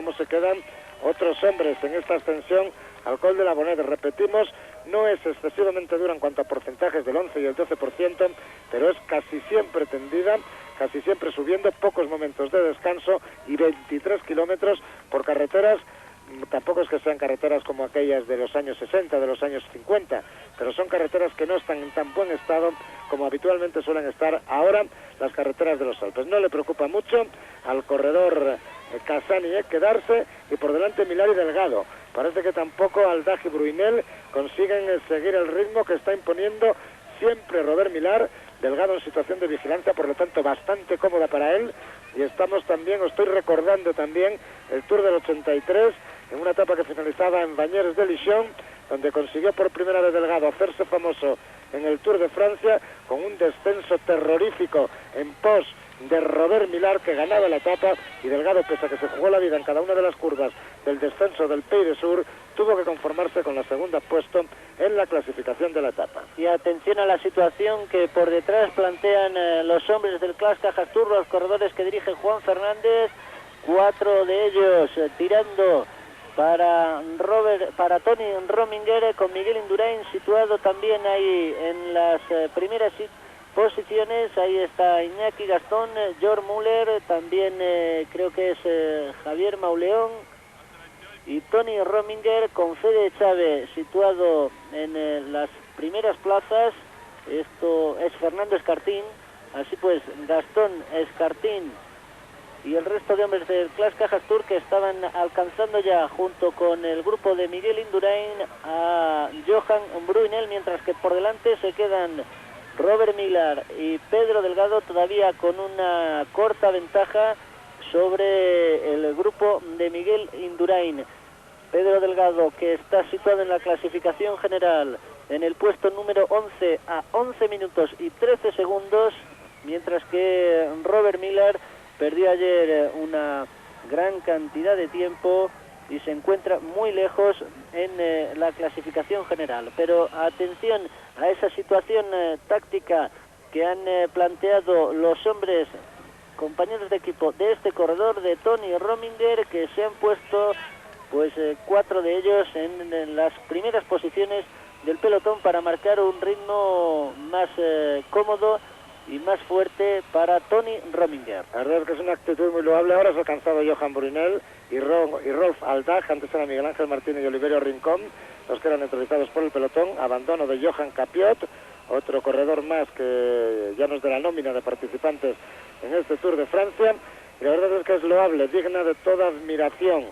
cómo se quedan otros hombres en esta ascensión al Col de la Bonet. Repetimos, no es excesivamente dura en cuanto a porcentajes del 11 y el 12%, pero es casi siempre tendida, casi siempre subiendo, pocos momentos de descanso y 23 kilómetros por carreteras. Tampoco es que sean carreteras como aquellas de los años 60, de los años 50, pero son carreteras que no están en tan buen estado como habitualmente suelen estar ahora las carreteras de los Alpes. No le preocupa mucho al corredor Casani quedarse, y por delante Millar y Delgado. Parece que tampoco Aldag y Brunel consiguen seguir el ritmo que está imponiendo siempre Robert Millar. Delgado en situación de vigilancia, por lo tanto bastante cómoda para él. Y estamos también, estoy recordando también el Tour del 83, en una etapa que finalizaba en Bagnères de Lisieux, donde consiguió por primera vez Delgado hacerse famoso en el Tour de Francia, con un descenso terrorífico en pos de Robert Millar, que ganaba la etapa, y Delgado, pese a que se jugó la vida en cada una de las curvas del descenso del Pays de Sur, tuvo que conformarse con la segunda puesto en la clasificación de la etapa. Y atención a la situación que por detrás plantean los hombres del Clas Cajas Tour, los corredores que dirige Juan Fernández, 4 de ellos tirando para Tony Rominger, con Miguel Indurain situado también ahí en las primeras posiciones. Ahí está Iñaki Gastón, George Müller, también creo que es Javier Mauleón, y Tony Rominger con Fede Chávez situado en las primeras plazas. Esto es Fernando Escartín. Así pues, Gastón, Escartín y el resto de hombres del Clas Cajas Tour, que estaban alcanzando ya junto con el grupo de Miguel Indurain a Johan Brunel, mientras que por delante se quedan Robert Millar y Pedro Delgado, todavía con una corta ventaja sobre el grupo de Miguel Indurain. Pedro Delgado, que está situado en la clasificación general en el puesto número 11 a 11 minutos y 13 segundos, mientras que Robert Millar perdió ayer una gran cantidad de tiempo y se encuentra muy lejos en la clasificación general. Pero atención a esa situación táctica que han planteado los hombres, compañeros de equipo de este corredor, de Tony Rominger, que se han puesto pues 4 de ellos en las primeras posiciones del pelotón para marcar un ritmo más cómodo y más fuerte para Tony Rominger. La verdad es que es una actitud muy loable. Ahora se ha alcanzado Johan Brunel y Rolf Aldag. Antes era Miguel Ángel Martínez y Oliverio Rincón los que eran neutralizados por el pelotón. Abandono de Johan Capiot, otro corredor más que ya no es de la nómina de participantes en este Tour de Francia. Y la verdad es que es loable, digna de toda admiración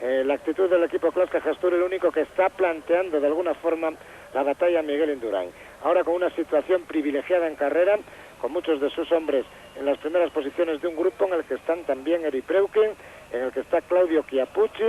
la actitud del equipo Clas Cajas Tour, el único que está planteando de alguna forma la batalla Miguel Indurain. Ahora con una situación privilegiada en carrera, con muchos de sus hombres en las primeras posiciones de un grupo en el que están también Eri Preuken, en el que está Claudio Chiappucci,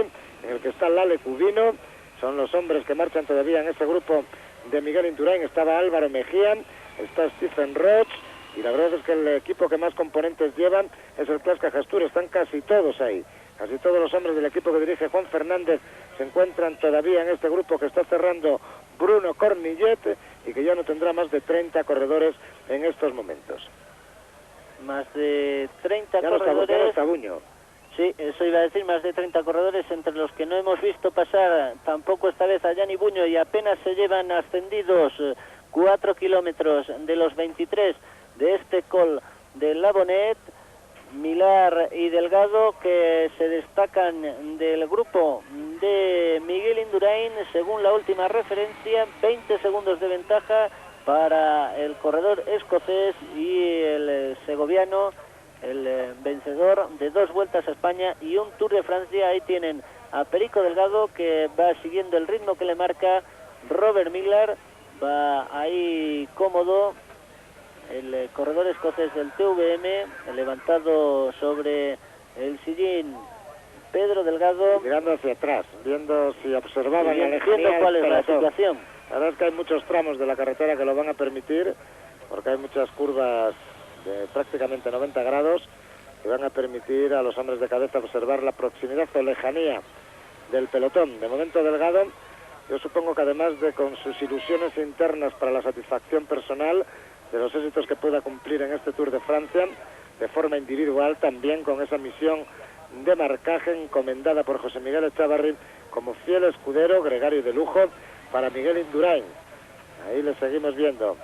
en el que está Lale Cubino. Son los hombres que marchan todavía en ese grupo de Miguel Indurain. Estaba Álvaro Mejía, está Stephen Roach, y la verdad es que el equipo que más componentes llevan es el Clas Cajas Tour. Están casi todos ahí. Casi todos los hombres del equipo que dirige Juan Fernández se encuentran todavía en este grupo que está cerrando Bruno Cornillet, y que ya no tendrá más de 30 corredores en estos momentos. Más de 30 ya corredores. Ya no está Buño. Sí, eso iba a decir, más de 30 corredores, entre los que no hemos visto pasar tampoco esta vez a Gianni Buño, y apenas se llevan ascendidos 4 kilómetros de los 23 de este Col de la Bonet. Millar y Delgado, que se destacan del grupo de Miguel Indurain, según la última referencia, 20 segundos de ventaja para el corredor escocés y el segoviano, el vencedor de 2 vueltas a España y un Tour de Francia. Ahí tienen a Perico Delgado, que va siguiendo el ritmo que le marca Robert Millar, va ahí cómodo. El corredor escocés del TVM, levantado sobre el sillín, Pedro Delgado. Y mirando hacia atrás, viendo si observaban la lejanía cuál es la situación. La verdad es que hay muchos tramos de la carretera que lo van a permitir, porque hay muchas curvas de prácticamente 90 grados que van a permitir a los hombres de cabeza observar la proximidad o lejanía del pelotón. De momento Delgado, yo supongo que además de con sus ilusiones internas para la satisfacción personal de los éxitos que pueda cumplir en este Tour de Francia, de forma individual, también con esa misión de marcaje encomendada por José Miguel Echavarri como fiel escudero, gregario de lujo para Miguel Indurain. Ahí le seguimos viendo.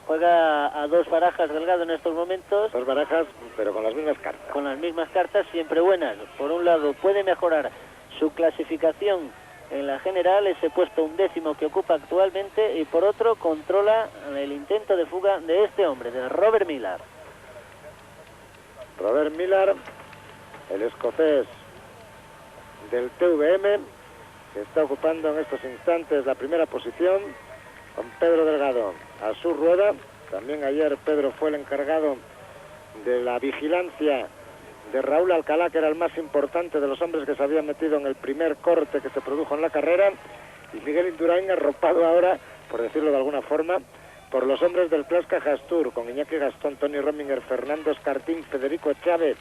Juega a 2 barajas Delgado en estos momentos. 2 barajas, pero con las mismas cartas. Con las mismas cartas, siempre buenas. Por un lado, puede mejorar su clasificación en la general, ese puesto 11º que ocupa actualmente, y por otro, controla el intento de fuga de este hombre, de Robert Millar. Robert Millar, el escocés del TVM, que está ocupando en estos instantes la primera posición, con Pedro Delgado a su rueda. También ayer Pedro fue el encargado de la vigilancia de Raúl Alcalá, que era el más importante de los hombres que se habían metido en el primer corte que se produjo en la carrera, y Miguel Indurain arropado ahora, por decirlo de alguna forma, por los hombres del Clasca Hastur, con Iñaki Gastón, Tony Rominger, Fernando Escartín, Federico Chávez,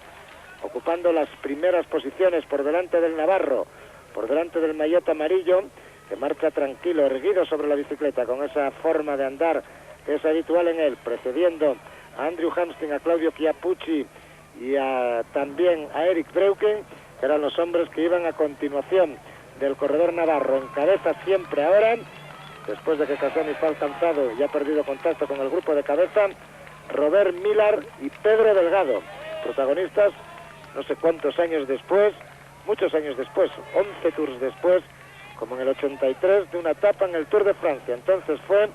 ocupando las primeras posiciones por delante del Navarro, por delante del maillot amarillo, que marcha tranquilo, erguido sobre la bicicleta, con esa forma de andar que es habitual en él, precediendo a Andrew Hamstin, a Claudio Chiappucci y también a Eric Breuken, que eran los hombres que iban a continuación del corredor navarro. En cabeza siempre ahora, después de que Casoni fue alcanzado y ha perdido contacto con el grupo de cabeza, Robert Millar y Pedro Delgado, protagonistas no sé cuántos años después, muchos años después, 11 tours después, como en el 83, de una etapa en el Tour de Francia. Entonces fue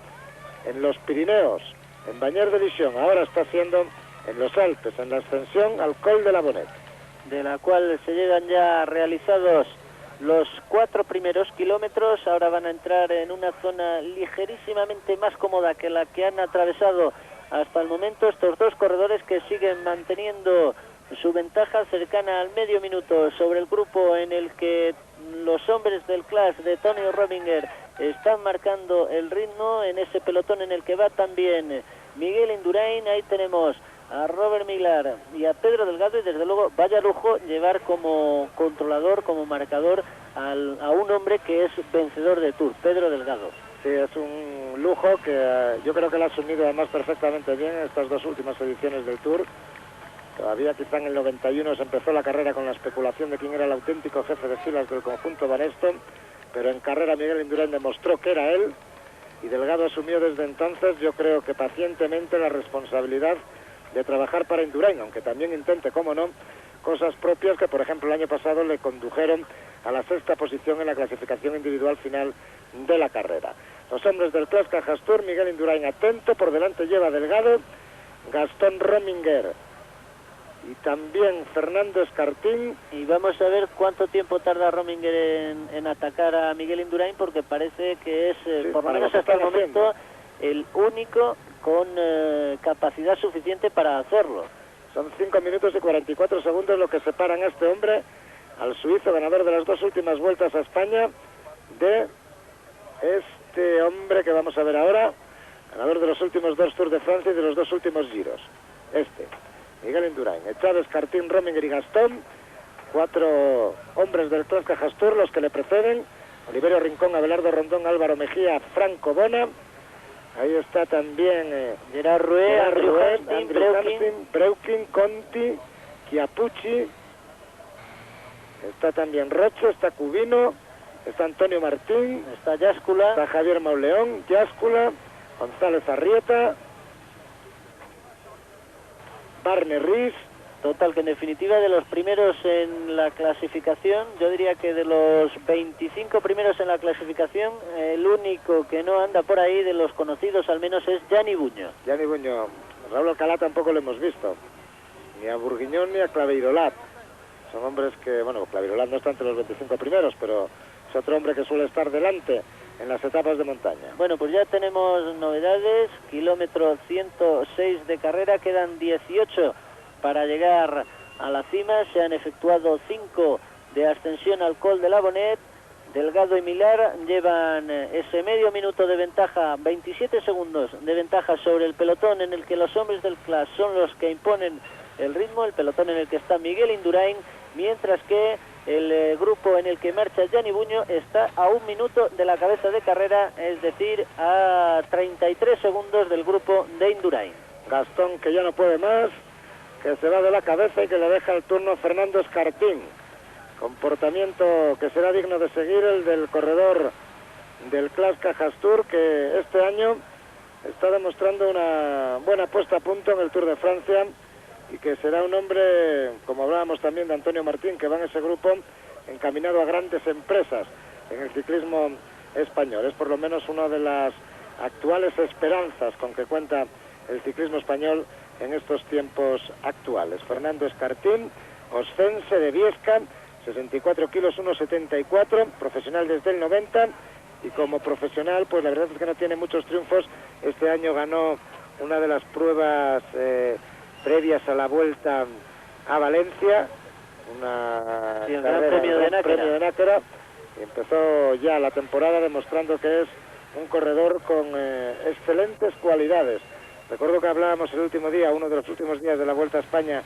en los Pirineos, en Bagnères de Dijon, ahora está siendo en los Alpes, en la ascensión al Col de la Bonette, de la cual se llegan ya realizados los 4 primeros kilómetros. Ahora van a entrar en una zona ligerísimamente más cómoda que la que han atravesado hasta el momento estos 2 corredores, que siguen manteniendo su ventaja cercana al medio minuto sobre el grupo en el que los hombres del Clash de Tony Rominger están marcando el ritmo, en ese pelotón en el que va también Miguel Indurain. Ahí tenemos a Robert Millar y a Pedro Delgado, y desde luego vaya lujo llevar como controlador, como marcador a un hombre que es vencedor de Tour, Pedro Delgado. Sí, es un lujo que yo creo que lo ha asumido además perfectamente bien en estas 2 últimas ediciones del Tour. Todavía quizá en el 91 se empezó la carrera con la especulación de quién era el auténtico jefe de filas del conjunto Banesto, pero en carrera Miguel Indurain demostró que era él, y Delgado asumió desde entonces, yo creo que pacientemente, la responsabilidad de trabajar para Indurain, aunque también intente, cómo no, cosas propias que, por ejemplo, el año pasado le condujeron a la 6ª posición en la clasificación individual final de la carrera. Los hombres del Clasca Hastur, Miguel Indurain atento, por delante lleva Delgado, Gastón Rominger y también Fernando Escartín. Y vamos a ver cuánto tiempo tarda Rominger en atacar a Miguel Indurain, porque parece que es, sí, por lo menos hasta el momento, el único con capacidad suficiente para hacerlo. Son 5 minutos y 44 segundos lo que separan a este hombre, al suizo ganador de las 2 últimas vueltas a España, de este hombre que vamos a ver ahora, ganador de los últimos 2 Tours de Francia y de los 2 últimos Giros. Miguel Indurain, Chávez, Escartín, Rominger y Gastón, 4 hombres del Clasca Hastur, los que le preceden: Oliverio Rincón, Abelardo Rondón, Álvaro Mejía, Franco Bona. Ahí está también Gerard Rouet, Andrew Hamstin, Breukin, Conti, Chiappucci. Está también Rocho, está Cubino, está Antonio Martín, está Yáscula, está Javier Mauleón, Yáscula, González Arrieta, Barney Riz. Total, que en definitiva, de los primeros en la clasificación, yo diría que de los 25 primeros en la clasificación, el único que no anda por ahí, de los conocidos al menos, es Gianni Buño. Gianni Buño. Raúl Alcalá tampoco lo hemos visto, ni a Bourguignon ni a Claveirolat. Son hombres que, bueno, Claveirolat no está entre los 25 primeros, pero es otro hombre que suele estar delante en las etapas de montaña. Bueno, pues ya tenemos novedades. Kilómetro 106 de carrera, quedan 18 para llegar a la cima. Se han efectuado 5 de ascensión al Col de la Bonette. Delgado y Millar llevan ese medio minuto de ventaja, 27 segundos de ventaja sobre el pelotón en el que los hombres del Clash son los que imponen el ritmo, el pelotón en el que está Miguel Indurain, mientras que el grupo en el que marcha Gianni Buño está a 1 minuto de la cabeza de carrera, es decir, a 33 segundos del grupo de Indurain. Gastón, que ya no puede más, que se va de la cabeza y que le deja el turno a Fernando Escartín. Comportamiento que será digno de seguir el del corredor del Clash Cajastur, que este año está demostrando una buena puesta a punto en el Tour de Francia y que será un hombre, como hablábamos también de Antonio Martín, que va en ese grupo encaminado a grandes empresas en el ciclismo español. Es por lo menos una de las actuales esperanzas con que cuenta el ciclismo español en estos tiempos actuales. Fernando Escartín, oscense de Viesca, 64 kilos, 1,74, profesional desde el 90, y como profesional, pues la verdad es que no tiene muchos triunfos. Este año ganó una de las pruebas previas a la Vuelta a Valencia, el Gran Premio de Náquera, y empezó ya la temporada demostrando que es un corredor con excelentes cualidades. Recuerdo que hablábamos el último día, uno de los últimos días de la Vuelta a España,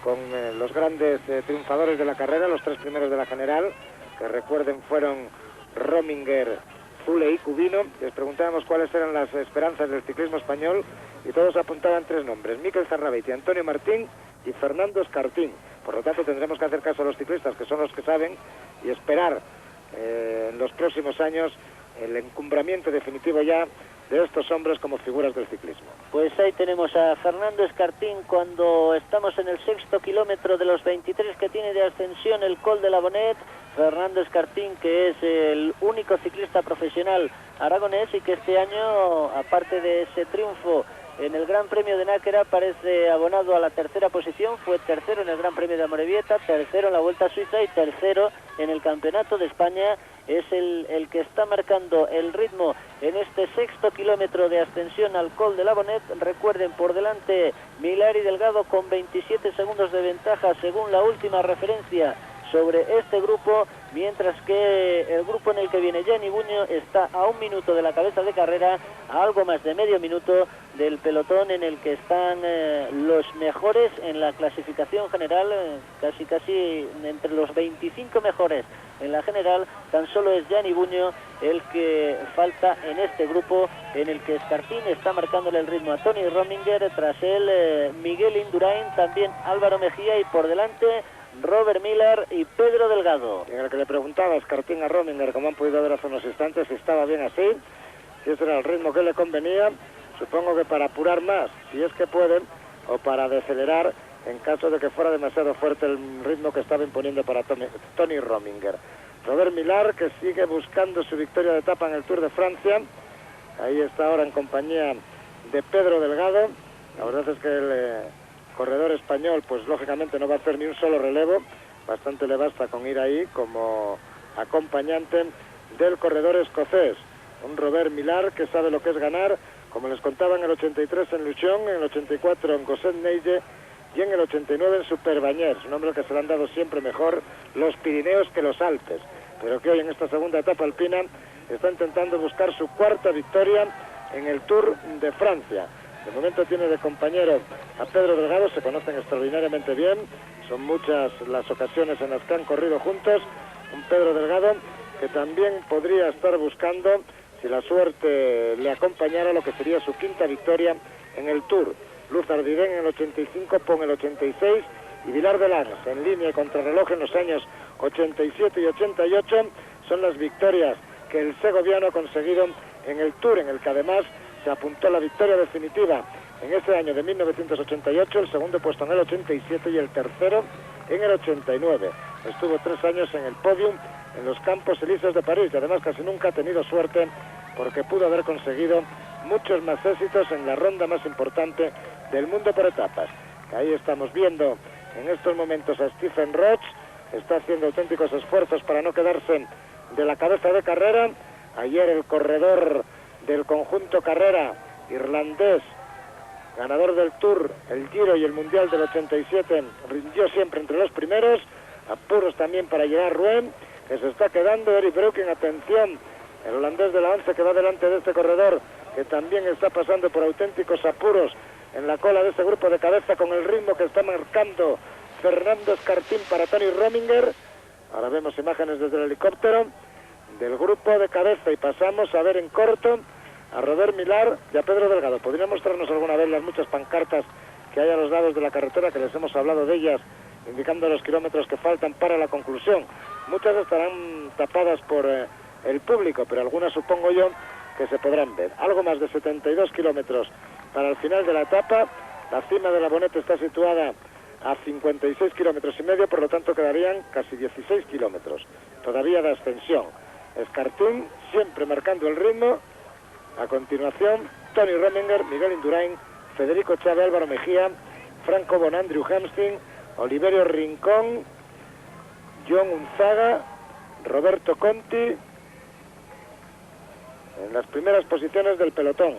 con los grandes triunfadores de la carrera, los tres primeros de la general, que recuerden fueron Rominger, Zule y Cubino. Les preguntábamos cuáles eran las esperanzas del ciclismo español y todos apuntaban tres nombres: Mikel Zarrabeiti, Antonio Martín y Fernando Escartín. Por lo tanto, tendremos que hacer caso a los ciclistas, que son los que saben, y esperar en los próximos años el encumbramiento definitivo ya de estos hombres como figuras del ciclismo. Pues ahí tenemos a Fernando Escartín cuando estamos en el 6º kilómetro de los 23 que tiene de ascensión el Col de la Bonet. Fernando Escartín, que es el único ciclista profesional aragonés y que este año, aparte de ese triunfo en el Gran Premio de Náquera, parece abonado a la tercera posición. Fue tercero en el Gran Premio de Amorebieta, tercero en la Vuelta a Suiza y tercero en el Campeonato de España. Es el que está marcando el ritmo en este 6º kilómetro de ascensión al Col de la Bonet. Recuerden, por delante Millar y Delgado con 27 segundos de ventaja según la última referencia sobre este grupo, mientras que el grupo en el que viene Gianni Buño está a 1 minuto de la cabeza de carrera, a algo más de medio minuto del pelotón en el que están los mejores en la clasificación general, casi entre los 25 mejores en la general. Tan solo es Gianni Buño el que falta en este grupo en el que Escartín está marcándole el ritmo a Tony Rominger, tras él Miguel Indurain, también Álvaro Mejía y por delante Robert Millar y Pedro Delgado. En el que le preguntaba Escartín a Rominger, como han podido ver hace unos instantes, si estaba bien así, si ese era el ritmo que le convenía. Supongo que para apurar más, si es que pueden, o para decelerar en caso de que fuera demasiado fuerte el ritmo que estaba imponiendo para Tony Rominger. Robert Millar, que sigue buscando su victoria de etapa en el Tour de Francia. Ahí está ahora en compañía de Pedro Delgado. La verdad es que el corredor español, pues lógicamente no va a hacer ni un solo relevo. Bastante le basta con ir ahí como acompañante del corredor escocés. Un Robert Millar que sabe lo que es ganar, como les contaba, en el 83 en Luchon, en el 84 en Gosset-Neige y en el 89 en Superbagners, un hombre que se le han dado siempre mejor los Pirineos que los Alpes, pero que hoy en esta segunda etapa alpina está intentando buscar su cuarta victoria en el Tour de Francia. De momento tiene de compañero a Pedro Delgado, se conocen extraordinariamente bien, son muchas las ocasiones en las que han corrido juntos. Un Pedro Delgado que también podría estar buscando, si la suerte le acompañara, lo que sería su quinta victoria en el Tour. Luz Ardiden en el 85, Pon en el 86 y Vilar de Lans en línea y contrarreloj en los años 87 y 88 son las victorias que el segoviano ha conseguido en el Tour, en el que además se apuntó la victoria definitiva en ese año de 1988, el segundo puesto en el 87 y el tercero en el 89. Estuvo 3 años en el podium en los Campos Elíseos de París y además casi nunca ha tenido suerte, porque pudo haber conseguido muchos más éxitos en la ronda más importante del mundo por etapas. Ahí estamos viendo en estos momentos a Stephen Roche, está haciendo auténticos esfuerzos para no quedarse de la cabeza de carrera. Ayer el corredor del conjunto Carrera irlandés, ganador del Tour, el Giro y el Mundial del 87, rindió siempre entre los primeros. Apuros también para llegar Rouen, que se está quedando. Eric Breuking, atención, el holandés de la 11 que va delante de este corredor, que también está pasando por auténticos apuros en la cola de ese grupo de cabeza, con el ritmo que está marcando Fernando Escartín para Tony Rominger. Ahora vemos imágenes desde el helicóptero del grupo de cabeza y pasamos a ver en corto a Robert Millar y a Pedro Delgado. ¿Podría mostrarnos alguna vez las muchas pancartas que hay a los lados de la carretera, que les hemos hablado de ellas, indicando los kilómetros que faltan para la conclusión. Muchas estarán tapadas por el público, pero algunas supongo yo que se podrán ver. Algo más de 72 kilómetros para el final de la etapa. La cima de la Boneta está situada a 56 kilómetros y medio, por lo tanto quedarían casi 16 kilómetros todavía de ascensión. Escartín siempre marcando el ritmo. A continuación, Tony Rominger, Miguel Indurain, Federico Chávez, Álvaro Mejía, Franco Bona, Andrew Hamstin, Oliverio Rincón, John Unzaga, Roberto Conti, en las primeras posiciones del pelotón.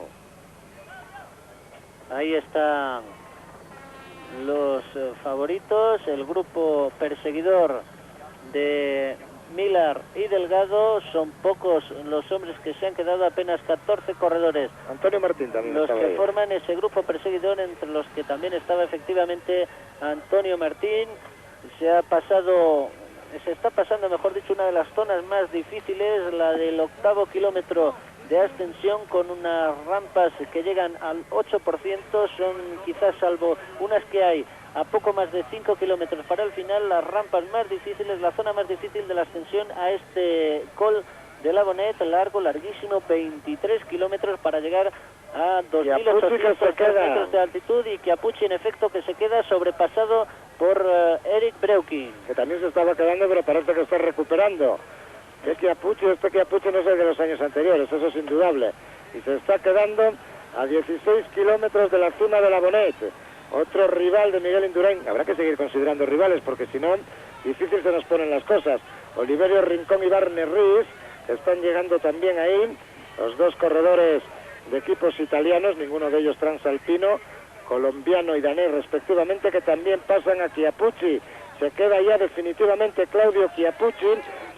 Ahí están los favoritos, el grupo perseguidor de Millar y Delgado. Son pocos los hombres que se han quedado, apenas 14 corredores. Antonio Martín también los estaba que ahí. Forman ese grupo perseguidor, entre los que también estaba efectivamente Antonio Martín. Se está pasando, mejor dicho, una de las zonas más difíciles, la del 8º kilómetro de ascensión, con unas rampas que llegan al 8%, son quizás, salvo unas que hay a poco más de 5 kilómetros para el final, las rampas más difíciles, la zona más difícil de la ascensión a este Col de la Boneta, larguísimo, 23 kilómetros para llegar a 2.800 metros de altitud, y Chiappucci, en efecto, que se queda sobrepasado por Eric Breuking, que también se estaba quedando, pero parece que está recuperando. Chiappucci no es el de los años anteriores, eso es indudable, y se está quedando a 16 kilómetros de la cima de la Boneta. Otro rival de Miguel Indurain. Habrá que seguir considerando rivales, porque si no, difícil se nos ponen las cosas. Oliverio Rincón y Barney Ruiz están llegando también ahí, los dos corredores de equipos italianos, ninguno de ellos transalpino, colombiano y danés respectivamente, que también pasan a Chiappucci. Se queda ya definitivamente Claudio Chiappucci.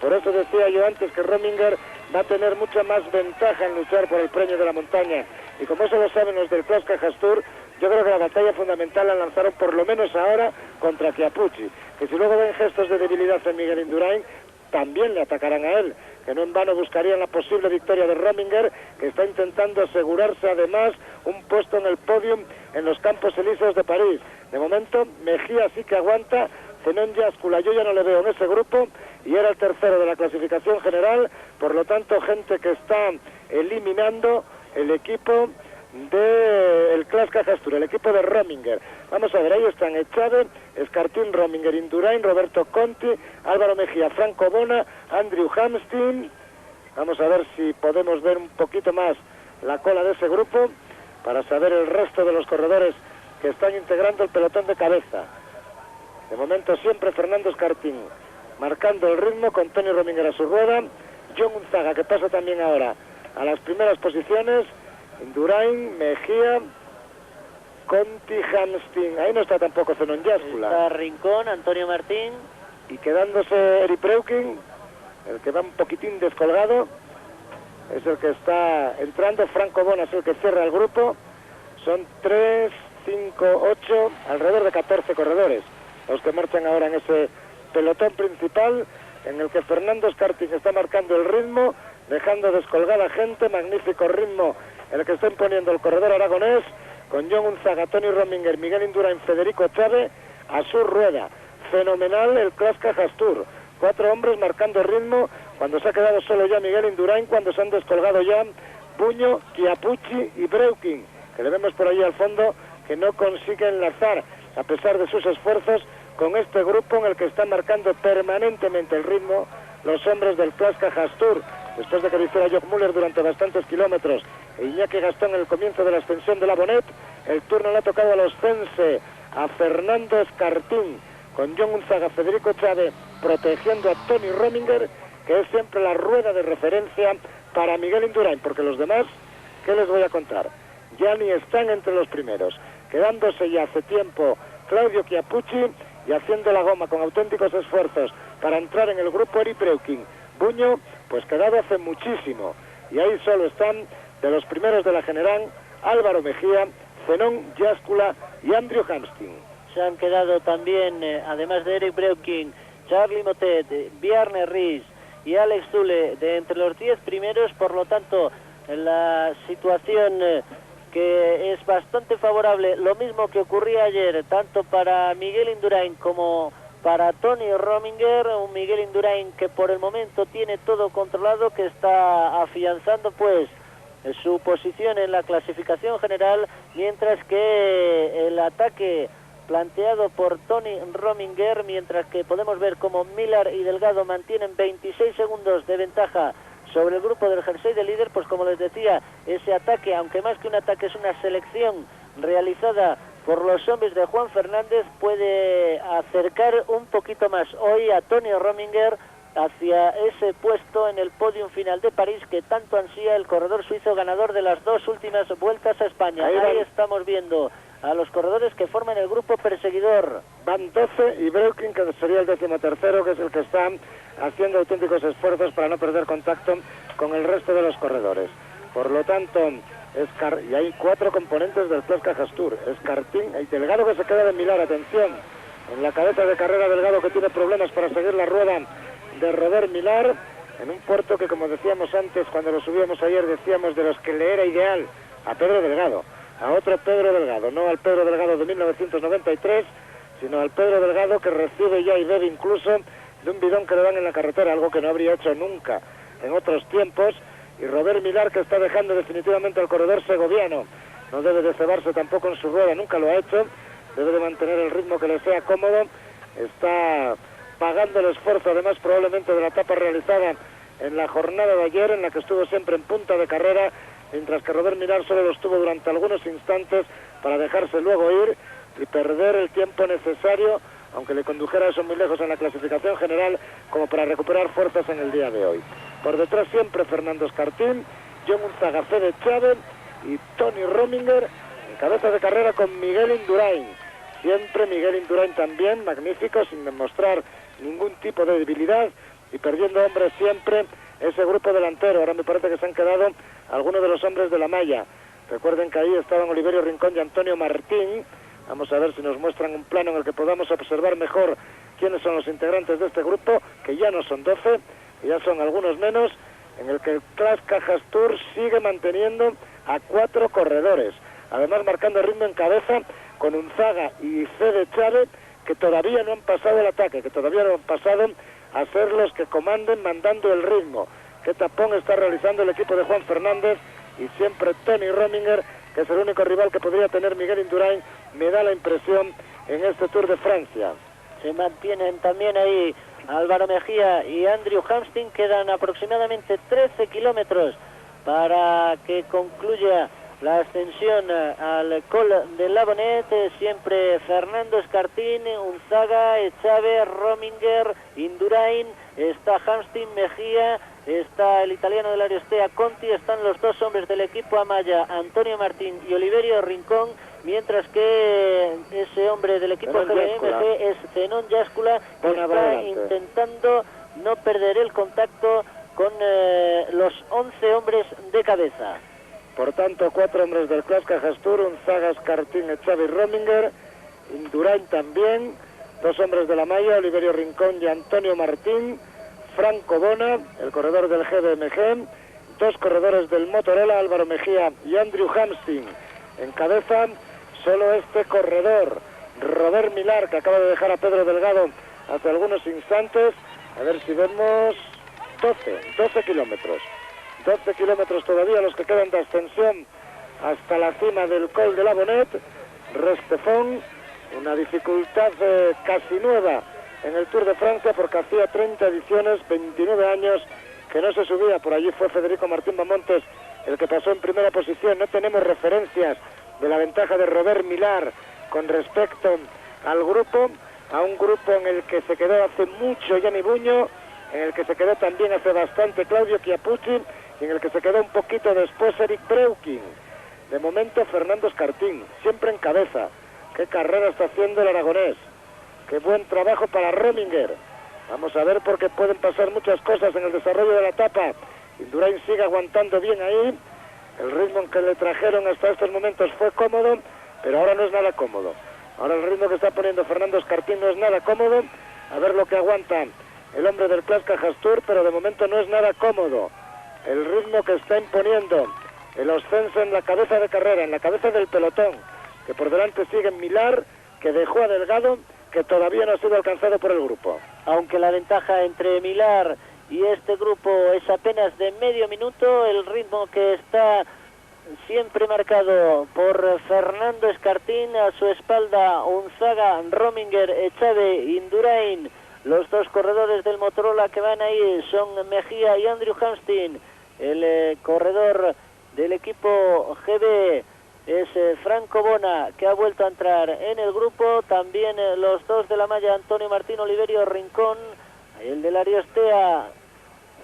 Por eso decía yo antes que Rominger va a tener mucha más ventaja en luchar por el premio de la montaña, y como eso lo saben los del Clasca Hastur, yo creo que la batalla fundamental la lanzaron por lo menos ahora contra Chiappucci, que si luego ven gestos de debilidad en Miguel Indurain, también le atacarán a él, que no en vano buscarían la posible victoria de Rominger, que está intentando asegurarse además un puesto en el podium en los Campos Elíseos de París. De momento Mejía sí que aguanta, Zenón Yáscula yo ya no le veo en ese grupo, y era el tercero de la clasificación general, por lo tanto gente que está eliminando el equipo del Clasca Hastur, el equipo de Rominger. Vamos a ver, ahí están Chávez, Escartín, Rominger, Indurain, Roberto Conti, Álvaro Mejía, Franco Bona, Andrew Hamstin. Vamos a ver si podemos ver un poquito más la cola de ese grupo para saber el resto de los corredores que están integrando el pelotón de cabeza. De momento siempre Fernando Escartín marcando el ritmo, con Tony Rominger a su rueda. John Unzaga, que pasa también ahora a las primeras posiciones. Indurain, Mejía, Conti, Hamstin. Ahí no está tampoco Zenón Yáscula. Está Rincón, Antonio Martín. Y quedándose Eric Breuking, el que va un poquitín descolgado, es el que está entrando. Franco Bona es el que cierra el grupo. Son 3, 5, 8, alrededor de 14 corredores los que marchan ahora en ese pelotón principal, en el que Fernando Escartín está marcando el ritmo, dejando descolgada gente. Magnífico ritmo el que está imponiendo el corredor aragonés, con John Unzaga, Tony Rominger, Miguel Indurain, Federico Chávez a su rueda. Fenomenal el Clasca Hastur, 4 hombres marcando ritmo, cuando se ha quedado solo ya Miguel Indurain, cuando se han descolgado ya Buño, Chiappucci y Breuking, que le vemos por ahí al fondo, que no consigue enlazar, a pesar de sus esfuerzos, con este grupo en el que están marcando permanentemente el ritmo los hombres del Clasca Hastur, después de que lo hiciera Jock Müller durante bastantes kilómetros e Iñaki Gastón en el comienzo de la ascensión de la Bonet. El turno le ha tocado a los Cense, a Fernando Escartín, con John Unzaga, Federico Chávez protegiendo a Tony Rominger, que es siempre la rueda de referencia para Miguel Indurain, porque los demás, ¿qué les voy a contar? Ya ni están entre los primeros, quedándose ya hace tiempo Claudio Chiappucci y haciendo la goma con auténticos esfuerzos para entrar en el grupo Eric Breuking. Buño, pues quedado hace muchísimo, y ahí solo están de los primeros de la general Álvaro Mejía, Zenón Yáscula y Andrew Hamstin. Se han quedado también, además de Eric Breuking, Charlie Motet, Bjarne Riis y Alex Zule de entre los 10 primeros. Por lo tanto, la situación que es bastante favorable, lo mismo que ocurría ayer, tanto para Miguel Indurain como para Tony Rominger. Un Miguel Indurain que por el momento tiene todo controlado, que está afianzando pues su posición en la clasificación general, mientras que el ataque planteado por Tony Rominger, mientras que podemos ver como Miller y Delgado mantienen 26 segundos de ventaja sobre el grupo del jersey de líder. Pues como les decía, ese ataque, aunque más que un ataque es una selección realizada por los hombres de Juan Fernández, puede acercar un poquito más hoy a Tony Rominger hacia ese puesto en el podium final de París que tanto ansía el corredor suizo ganador de las 2 últimas vueltas a España. Ahí estamos viendo a los corredores que forman el grupo perseguidor. Van 12 y Breuking, que sería el 13º, que es el que está haciendo auténticos esfuerzos para no perder contacto con el resto de los corredores. Por lo tanto, y hay 4 componentes del Clasca Hastur. Escartín, el Delgado que se queda de Milar, atención, en la cabeza de carrera Delgado, que tiene problemas para seguir la rueda de Robert Millar, en un puerto que, como decíamos antes, cuando lo subíamos ayer, decíamos de los que le era ideal a Pedro Delgado, a otro Pedro Delgado, no al Pedro Delgado de 1993, sino al Pedro Delgado que recibe ya y bebe incluso de un bidón que le dan en la carretera, algo que no habría hecho nunca en otros tiempos. Y Robert Millar, que está dejando definitivamente al corredor segoviano, no debe de cebarse tampoco en su rueda, nunca lo ha hecho, debe de mantener el ritmo que le sea cómodo, está pagando el esfuerzo además probablemente de la etapa realizada en la jornada de ayer, en la que estuvo siempre en punta de carrera, mientras que Robert Millar solo lo estuvo durante algunos instantes para dejarse luego ir y perder el tiempo necesario, aunque le condujera eso muy lejos en la clasificación general, como para recuperar fuerzas en el día de hoy. Por detrás siempre Fernando Escartín, John Unzaga, Fede Chávez y Tony Rominger en cabeza de carrera con Miguel Indurain. Siempre Miguel Indurain también, magnífico, sin demostrar ningún tipo de debilidad y perdiendo hombres siempre ese grupo delantero. Ahora me parece que se han quedado algunos de los hombres de la malla. Recuerden que ahí estaban Oliverio Rincón y Antonio Martín. Vamos a ver si nos muestran un plano en el que podamos observar mejor quiénes son los integrantes de este grupo, que ya no son 12, que ya son algunos menos, en el que el Clasca Hastur sigue manteniendo a 4 corredores, además marcando ritmo en cabeza con Unzaga y Fede Chávez, que todavía no han pasado el ataque, que todavía no han pasado a ser los que comanden mandando el ritmo. Qué tapón está realizando el equipo de Juan Fernández, y siempre Tony Rominger, que es el único rival que podría tener Miguel Indurain, me da la impresión en este Tour de Francia. Se mantienen también ahí Álvaro Mejía y Andrew Hamstin. Quedan aproximadamente 13 kilómetros para que concluya la ascensión al Col de la Bonet. Siempre Fernando Escartín, Unzaga, Chávez, Rominger, Indurain, está Hamstin, Mejía, está el italiano del Ariostea Conti, están los 2 hombres del equipo Amaya, Antonio Martín y Oliverio Rincón, mientras que ese hombre del equipo GBMG es Zenón Yáscula, que está intentando no perder el contacto con los 11 hombres de cabeza. Por tanto, 4 hombres del Clasca Hastur, Unzaga, Escartín, Chávez y Rominger, Indurain también, 2 hombres de la malla, Oliverio Rincón y Antonio Martín, Franco Bona, el corredor del GBMG, 2 corredores del Motorola, Álvaro Mejía y Andrew Hamstin. En cabeza, solo este corredor, Robert Millar, que acaba de dejar a Pedro Delgado hace algunos instantes. A ver si vemos 12 kilómetros. 12 kilómetros todavía los que quedan de ascensión hasta la cima del Col de la Bonet. Restefón, una dificultad casi nueva en el Tour de Francia, porque hacía 30 ediciones, 29 años que no se subía. Por allí fue Federico Martín Bamontes el que pasó en primera posición. No tenemos referencias de la ventaja de Robert Millar con respecto al grupo, a un grupo en el que se quedó hace mucho Gianni Buño, en el que se quedó también hace bastante Claudio Chiappucci, y en el que se quedó un poquito después Eric Breuking. De momento Fernando Escartín, siempre en cabeza. Qué carrera está haciendo el aragonés. Qué buen trabajo para Rominger. Vamos a ver, porque pueden pasar muchas cosas en el desarrollo de la etapa. Indurain sigue aguantando bien ahí. El ritmo que le trajeron hasta estos momentos fue cómodo, pero ahora no es nada cómodo. Ahora el ritmo que está poniendo Fernando Escartín no es nada cómodo. A ver lo que aguanta el hombre del Clasca Hastur, pero de momento no es nada cómodo. El ritmo que está imponiendo el ascenso en la cabeza de carrera, en la cabeza del pelotón, que por delante sigue Millar, que dejó a Delgado, que todavía no ha sido alcanzado por el grupo. Aunque la ventaja entre Millar y este grupo es apenas de medio minuto, el ritmo que está siempre marcado por Fernando Escartín, a su espalda Unzaga, Rominger, Echave, Indurain. Los dos corredores del Motorola que van ahí son Mejía y Andrew Hamstin. El corredor del equipo GB es Franco Bona, que ha vuelto a entrar en el grupo. También los dos de la malla, Antonio Martín Oliverio Rincón, el del Ariostea,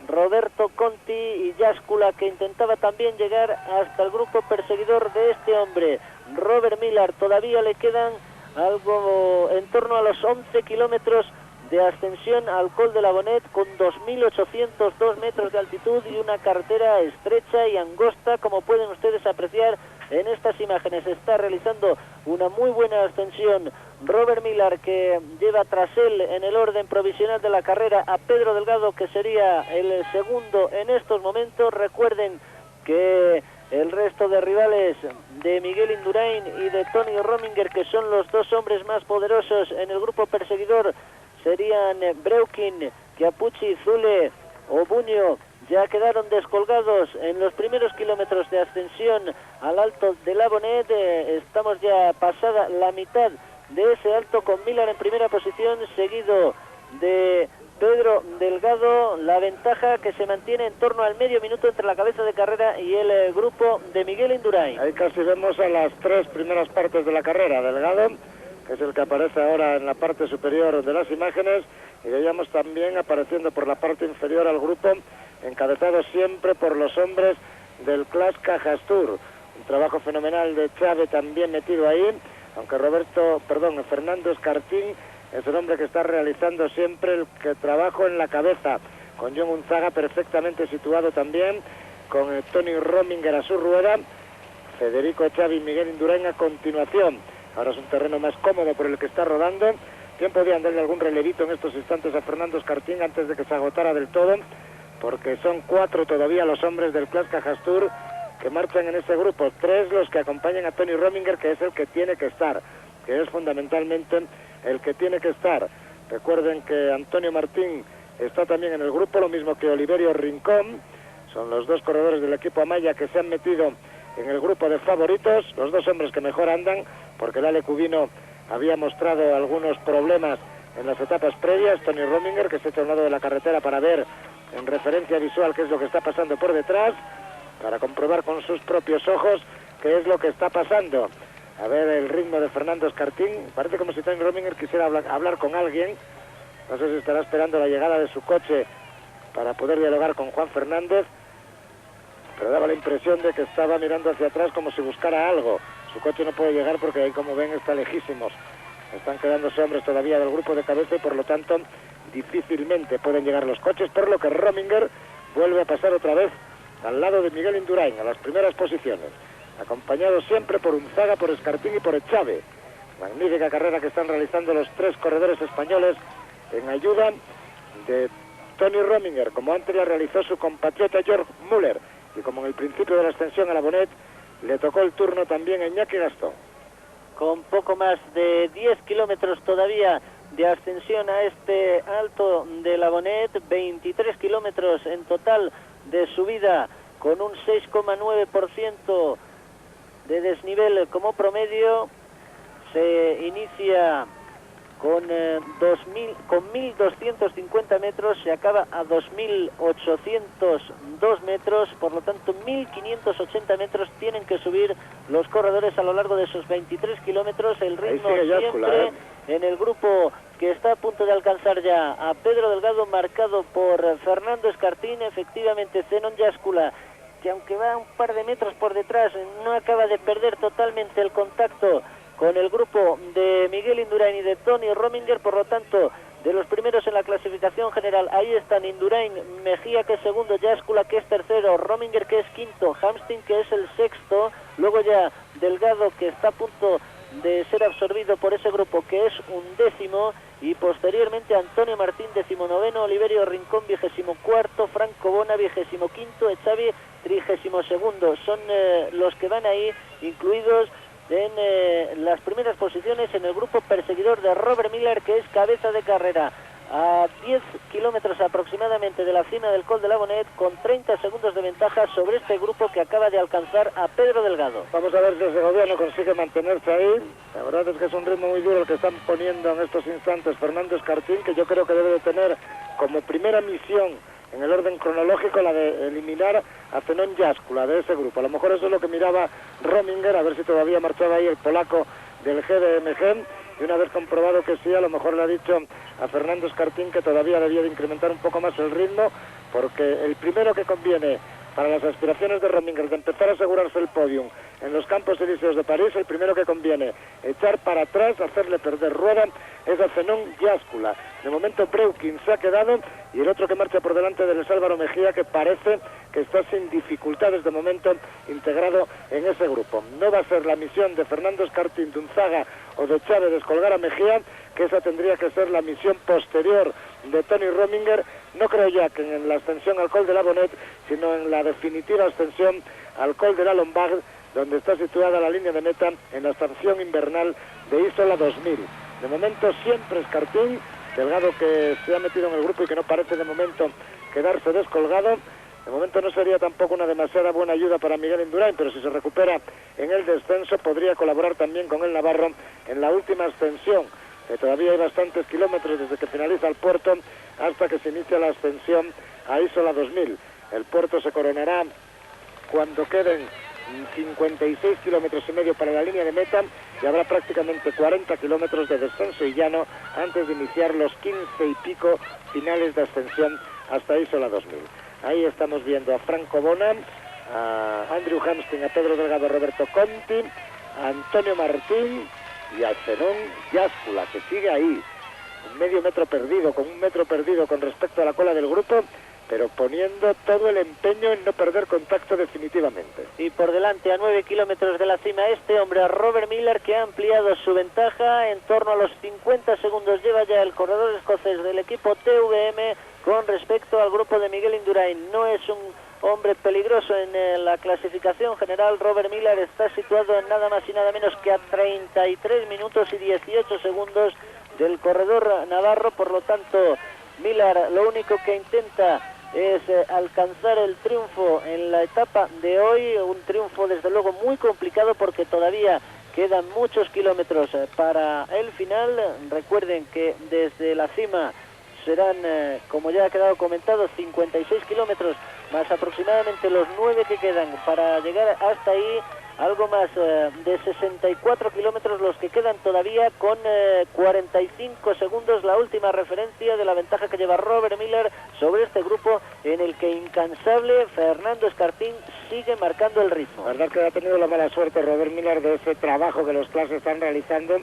Roberto Conti, y Yáscula, que intentaba también llegar hasta el grupo perseguidor de este hombre, Robert Millar. Todavía le quedan algo en torno a los 11 kilómetros de ascensión al Col de la Bonet, con 2.802 metros de altitud y una carretera estrecha y angosta, como pueden ustedes apreciar en estas imágenes. Está realizando una muy buena ascensión Robert Millar, que lleva tras él en el orden provisional de la carrera a Pedro Delgado, que sería el segundo en estos momentos. Recuerden que el resto de rivales de Miguel Indurain y de Tony Rominger, que son los dos hombres más poderosos en el grupo perseguidor, serían Breukin, Chiapucci, Zule o Buño. Ya quedaron descolgados en los primeros kilómetros de ascensión al alto de la Bonet. Estamos ya pasada la mitad de ese alto, con Millar en primera posición, seguido de Pedro Delgado. La ventaja que se mantiene en torno al medio minuto entre la cabeza de carrera y el grupo de Miguel Indurain. Ahí casi vemos a las tres primeras partes de la carrera. Delgado, que es el que aparece ahora en la parte superior de las imágenes, y veíamos también apareciendo por la parte inferior al grupo, encabezado siempre por los hombres del Clash Cajastur. Un trabajo fenomenal de Chave también metido ahí, aunque Fernando Escartín es el hombre que está realizando siempre el trabajo en la cabeza, con John Unzaga perfectamente situado también, con Tony Rominger a su rueda, Federico Echave y Miguel Indurain a continuación. Ahora es un terreno más cómodo por el que está rodando. Bien podían darle algún relevito en estos instantes a Fernando Escartín antes de que se agotara del todo, porque son 4 todavía los hombres del Clash Cajastur que marchan en ese grupo. 3 los que acompañan a Tony Rominger, que es el que tiene que estar, que es fundamentalmente el que tiene que estar. Recuerden que Antonio Martín está también en el grupo, lo mismo que Oliverio Rincón. Son los dos corredores del equipo Amaya que se han metido en el grupo de favoritos, los dos hombres que mejor andan, porque Dale Cubino había mostrado algunos problemas en las etapas previas. Tony Rominger, que se echa a un lado de la carretera para ver en referencia visual qué es lo que está pasando por detrás, para comprobar con sus propios ojos qué es lo que está pasando. A ver el ritmo de Fernando Escartín. Parece como si Tony Rominger quisiera hablar con alguien. No sé si estará esperando la llegada de su coche para poder dialogar con Juan Fernández, pero daba la impresión de que estaba mirando hacia atrás como si buscara algo. Su coche no puede llegar porque ahí, como ven, está lejísimos. Están quedándose hombres todavía del grupo de cabeza y por lo tanto difícilmente pueden llegar los coches, por lo que Rominger vuelve a pasar otra vez al lado de Miguel Indurain, a las primeras posiciones, acompañado siempre por Unzaga, por Escartín y por Echave. Magnífica carrera que están realizando los 3 corredores españoles en ayuda de Tony Rominger, como antes la realizó su compatriota George Müller, y como en el principio de la ascensión a la Bonet le tocó el turno también a Iñaki Gastón. Con poco más de 10 kilómetros todavía de ascensión a este alto de la Bonet, 23 kilómetros en total de subida, con un 6,9% de desnivel como promedio. Se inicia con 1.250 metros, se acaba a 2.802 metros, por lo tanto 1.580 metros tienen que subir los corredores a lo largo de esos 23 kilómetros. El ritmo siempre en el grupo que está a punto de alcanzar ya a Pedro Delgado, marcado por Fernando Escartín. Efectivamente, Zenon Yáscula, que aunque va un par de metros por detrás, no acaba de perder totalmente el contacto con el grupo de Miguel Indurain y de Tony Rominger. Por lo tanto, de los primeros en la clasificación general, ahí están Indurain, Mejía, que es segundo, Yáscula, que es tercero, Rominger, que es quinto, Hamstin, que es el sexto, luego ya Delgado, que está a punto de ser absorbido por ese grupo, que es 11º, y posteriormente Antonio Martín, 19º, Oliverio Rincón, 24º, Franco Bona, 25º, Echave 32º. Son los que van ahí incluidos en las primeras posiciones en el grupo perseguidor de Robert Miller, que es cabeza de carrera. A 10 kilómetros aproximadamente de la cima del Col de la Bonet, con 30 segundos de ventaja sobre este grupo que acaba de alcanzar a Pedro Delgado. Vamos a ver si el segoviano consigue mantenerse ahí. La verdad es que es un ritmo muy duro el que están poniendo en estos instantes Fernando Escartín, que yo creo que debe de tener como primera misión en el orden cronológico la de eliminar a Zenon Jáskula de ese grupo. A lo mejor eso es lo que miraba Rominger, a ver si todavía marchaba ahí el polaco del GDMG, y una vez comprobado que sí, a lo mejor le ha dicho a Fernando Escartín que todavía debía de incrementar un poco más el ritmo, porque el primero que conviene para las aspiraciones de Rominger de empezar a asegurarse el podium en los Campos Elíseos de París, el primero que conviene echar para atrás, hacerle perder rueda, es a Zenon Jáskula. De momento Breukin se ha quedado, y el otro que marcha por delante del Álvaro Mejía, que parece que está sin dificultades de momento integrado en ese grupo. No va a ser la misión de Fernando Escartín, de Unzaga o de Chávez descolgar a Mejía, que esa tendría que ser la misión posterior de Tony Rominger. No creo ya que en la ascensión al Col de la Bonet, sino en la definitiva ascensión al Col de la Lombard, donde está situada la línea de meta en la estación invernal de Isola 2000. De momento siempre Escartín, Delgado que se ha metido en el grupo y que no parece de momento quedarse descolgado. De momento no sería tampoco una demasiada buena ayuda para Miguel Indurain, pero si se recupera en el descenso podría colaborar también con el navarro en la última ascensión, que todavía hay bastantes kilómetros desde que finaliza el puerto hasta que se inicia la ascensión a Isola 2000. El puerto se coronará cuando queden 56 kilómetros y medio para la línea de meta, y habrá prácticamente 40 kilómetros de descenso y llano antes de iniciar los 15 y pico finales de ascensión hasta Isola 2000. Ahí estamos viendo a Franco Bona, a Andrew Hamstin, a Pedro Delgado, a Roberto Conti, a Antonio Martín y a Zenon Jáskula, que sigue ahí, un medio metro perdido, con un metro perdido con respecto a la cola del grupo, pero poniendo todo el empeño en no perder contacto definitivamente. Y por delante, a 9 kilómetros de la cima, este hombre, a Robert Miller, que ha ampliado su ventaja en torno a los 50 segundos. Lleva ya el corredor escocés del equipo TVM con respecto al grupo de Miguel Indurain. No es un hombre peligroso en la clasificación general. Robert Miller está situado en nada más y nada menos que a 33 minutos y 18 segundos del corredor navarro. Por lo tanto, Miller lo único que intenta es alcanzar el triunfo en la etapa de hoy, un triunfo desde luego muy complicado porque todavía quedan muchos kilómetros para el final. Recuerden que desde la cima serán, como ya ha quedado comentado, 56 kilómetros más aproximadamente los 9 que quedan para llegar hasta ahí. Algo más de 64 kilómetros los que quedan todavía, con 45 segundos la última referencia de la ventaja que lleva Robert Miller sobre este grupo, en el que incansable Fernando Escartín sigue marcando el ritmo. La verdad que ha tenido la mala suerte Robert Miller de ese trabajo que los clases están realizando,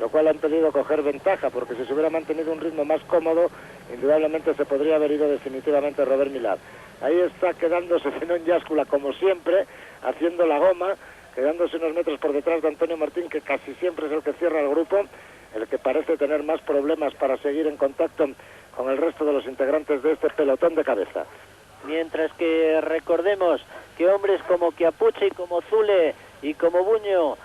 lo cual han podido coger ventaja, porque si se hubiera mantenido un ritmo más cómodo, indudablemente se podría haber ido definitivamente Robert Miller. Ahí está quedándose Zenon Jáskula, como siempre, haciendo la goma, quedándose unos metros por detrás de Antonio Martín, que casi siempre es el que cierra el grupo, el que parece tener más problemas para seguir en contacto con el resto de los integrantes de este pelotón de cabeza. Mientras que recordemos que hombres como Chiappucci, como Zule y como Buño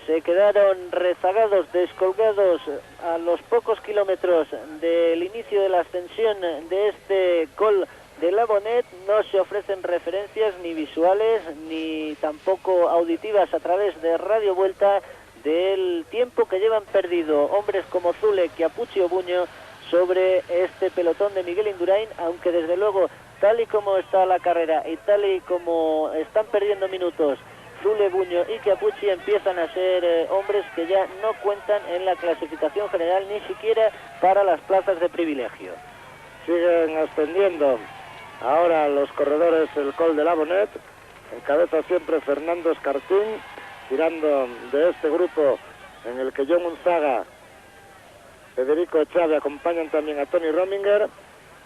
se quedaron rezagados, descolgados a los pocos kilómetros del inicio de la ascensión de este Col de la Bonet. No se ofrecen referencias ni visuales ni tampoco auditivas a través de Radio Vuelta del tiempo que llevan perdido hombres como Zule, Chiappucci o Buño sobre este pelotón de Miguel Indurain, aunque desde luego, tal y como está la carrera y tal y como están perdiendo minutos Zule, Buño y Chiappucci, empiezan a ser hombres que ya no cuentan en la clasificación general, ni siquiera para las plazas de privilegio. Siguen ascendiendo ahora los corredores el Col de la Bonet, encabeza siempre Fernando Escartín, tirando de este grupo en el que John Unzaga, Federico Chávez acompañan también a Tony Rominger,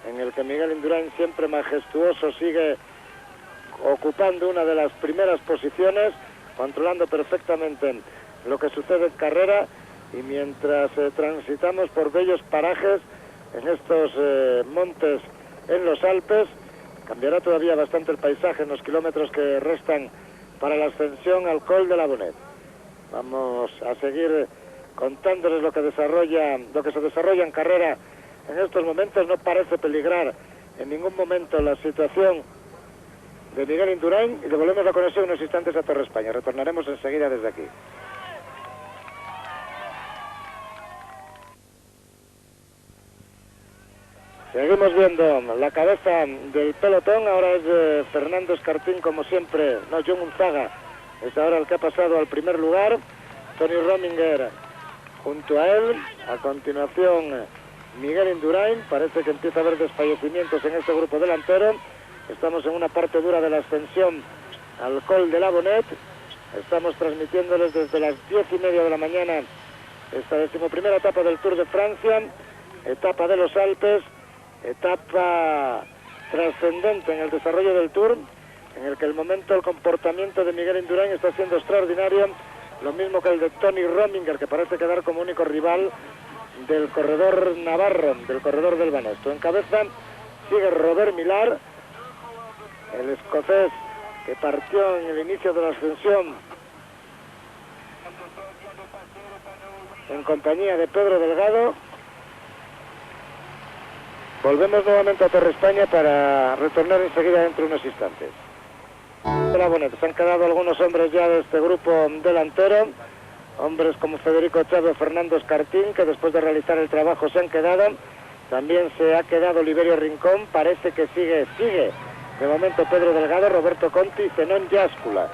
en el que Miguel Indurain, siempre majestuoso, sigue ocupando una de las primeras posiciones, controlando perfectamente lo que sucede en carrera, y mientras transitamos por bellos parajes en estos montes en los Alpes, Cambiará todavía bastante el paisaje en los kilómetros que restan para la ascensión al Col de la Bonet. Vamos a seguir contándoles lo que se desarrolla en carrera en estos momentos. No parece peligrar en ningún momento la situación de Miguel Indurain, y devolvemos la conexión unos instantes a Torre España. Retornaremos enseguida desde aquí. Seguimos viendo la cabeza del pelotón. Ahora es Fernando Escartín, como siempre. No, John Unzaga es ahora el que ha pasado al primer lugar. Tony Rominger junto a él. A continuación Miguel Indurain. Parece que empieza a haber desfallecimientos en este grupo delantero. Estamos en una parte dura de la ascensión al Col de la Bonet. Estamos transmitiéndoles desde las 10:30 de la mañana esta 11ª etapa del Tour de Francia, etapa de los Alpes, etapa trascendente en el desarrollo del Tour, en el que el momento, el comportamiento de Miguel Indurain está siendo extraordinario, lo mismo que el de Tony Rominger, que parece quedar como único rival del corredor navarro, del corredor del Banesto. En cabeza sigue Robert Millar, el escocés que partió en el inicio de la ascensión en compañía de Pedro Delgado. Volvemos nuevamente a Torre España para retornar enseguida dentro de unos instantes. Se han quedado algunos hombres ya de este grupo delantero, hombres como Federico Chávez, Fernando Escartín, que después de realizar el trabajo se han quedado. También se ha quedado Oliverio Rincón, parece que sigue de momento Pedro Delgado, Roberto Conti y Zenón Jáskula.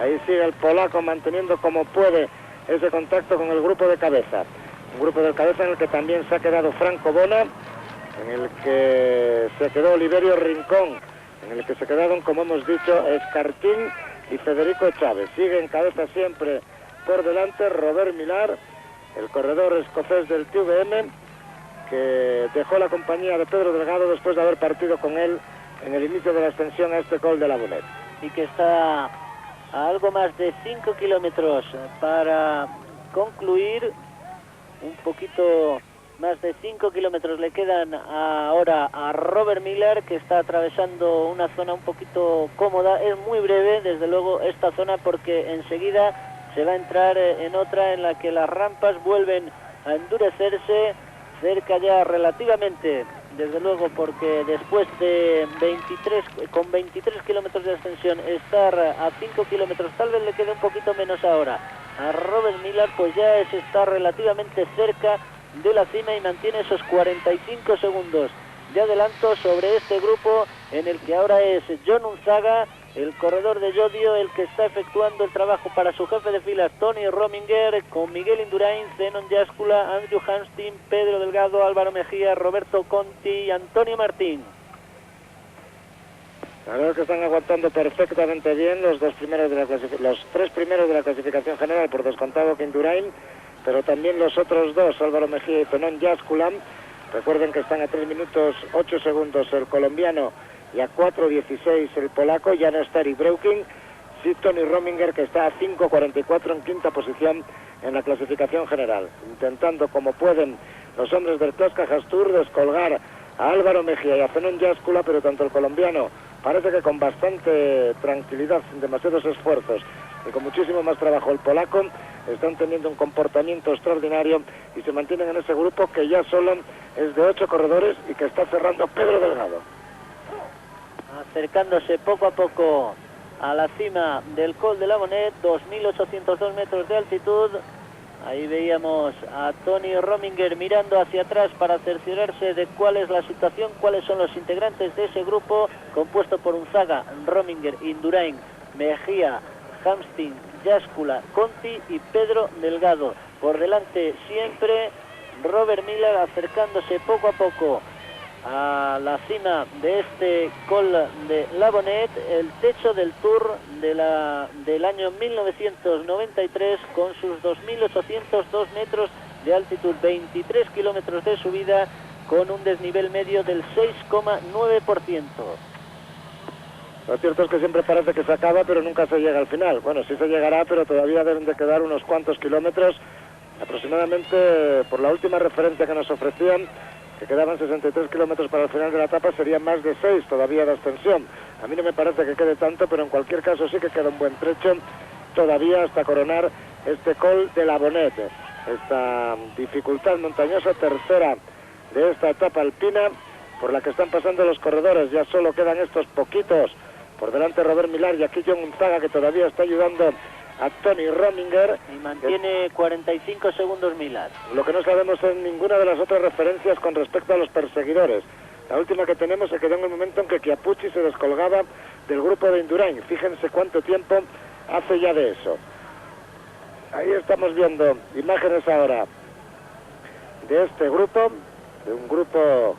Ahí sigue el polaco manteniendo como puede ese contacto con el grupo de cabeza. Un grupo de cabeza en el que también se ha quedado Franco Bona, en el que se quedó Oliverio Rincón, en el que se quedaron, como hemos dicho, Escartín y Federico Chávez. Sigue en cabeza siempre por delante Robert Millar, el corredor escocés del TVM, que dejó la compañía de Pedro Delgado después de haber partido con él en el inicio de la ascensión a este Col de la Bonet. Y que está a algo más de 5 kilómetros para concluir, un poquito más de 5 kilómetros le quedan ahora a Robert Millar, que está atravesando una zona un poquito cómoda. Es muy breve, desde luego, esta zona, porque enseguida se va a entrar en otra en la que las rampas vuelven a endurecerse, cerca ya relativamente, desde luego, porque después de 23 kilómetros de ascensión, estar a 5 kilómetros, tal vez le quede un poquito menos ahora a Robert Millar, pues ya es estar relativamente cerca de la cima y mantiene esos 45 segundos de adelanto sobre este grupo, en el que ahora es John Unzaga, el corredor de Yodio, el que está efectuando el trabajo para su jefe de filas Tony Rominger, con Miguel Indurain, Zenón Jáskula, Andrew Hanstin, Pedro Delgado, Álvaro Mejía, Roberto Conti y Antonio Martín. La verdad es que están aguantando perfectamente bien los tres primeros de la clasificación general, por descontado que Indurain, pero también los otros dos, Álvaro Mejía y Zenón Jáskula. Recuerden que están a 3 minutos 8 segundos el colombiano y a 4:16 el polaco. Ya no está Eric Breuking, sí Tony Rominger, que está a 5:44 en quinta posición en la clasificación general, intentando como pueden los hombres del Clascajas Tour descolgar a Álvaro Mejía y a Zenón Jáskula, pero tanto el colombiano parece que con bastante tranquilidad, sin demasiados esfuerzos y con muchísimo más trabajo el polaco, están teniendo un comportamiento extraordinario y se mantienen en ese grupo que ya solo es de 8 corredores y que está cerrando Pedro Delgado. Acercándose poco a poco a la cima del Col de la Bonet, 2.802 metros de altitud. Ahí veíamos a Tony Rominger mirando hacia atrás para cerciorarse de cuál es la situación, cuáles son los integrantes de ese grupo, compuesto por Unzaga, Rominger, Indurain, Mejía, Hanstin, Jáskula, Conti y Pedro Delgado. Por delante siempre Robert Millar, acercándose poco a poco a la cima de este Col de la Bonet, el techo del Tour del año 1993, con sus 2.802 metros de altitud, 23 kilómetros de subida, con un desnivel medio del 6,9%. Lo cierto es que siempre parece que se acaba, pero nunca se llega al final. Bueno, sí se llegará, pero todavía deben de quedar unos cuantos kilómetros. Aproximadamente, por la última referencia que nos ofrecían, que quedaban 63 kilómetros para el final de la etapa, serían más de 6 todavía de ascensión. A mí no me parece que quede tanto, pero en cualquier caso sí que queda un buen trecho todavía hasta coronar este Col de la Bonette. Esta dificultad montañosa tercera de esta etapa alpina por la que están pasando los corredores. Ya solo quedan estos poquitos. Por delante Robert Millar y aquí John Unzaga, que todavía está ayudando a Tony Rominger. Y mantiene 45 segundos Millar. Lo que no sabemos es ninguna de las otras referencias con respecto a los perseguidores. La última que tenemos se quedó en el momento en que Chiappucci se descolgaba del grupo de Indurain. Fíjense cuánto tiempo hace ya de eso. Ahí estamos viendo imágenes ahora de este grupo, de un grupo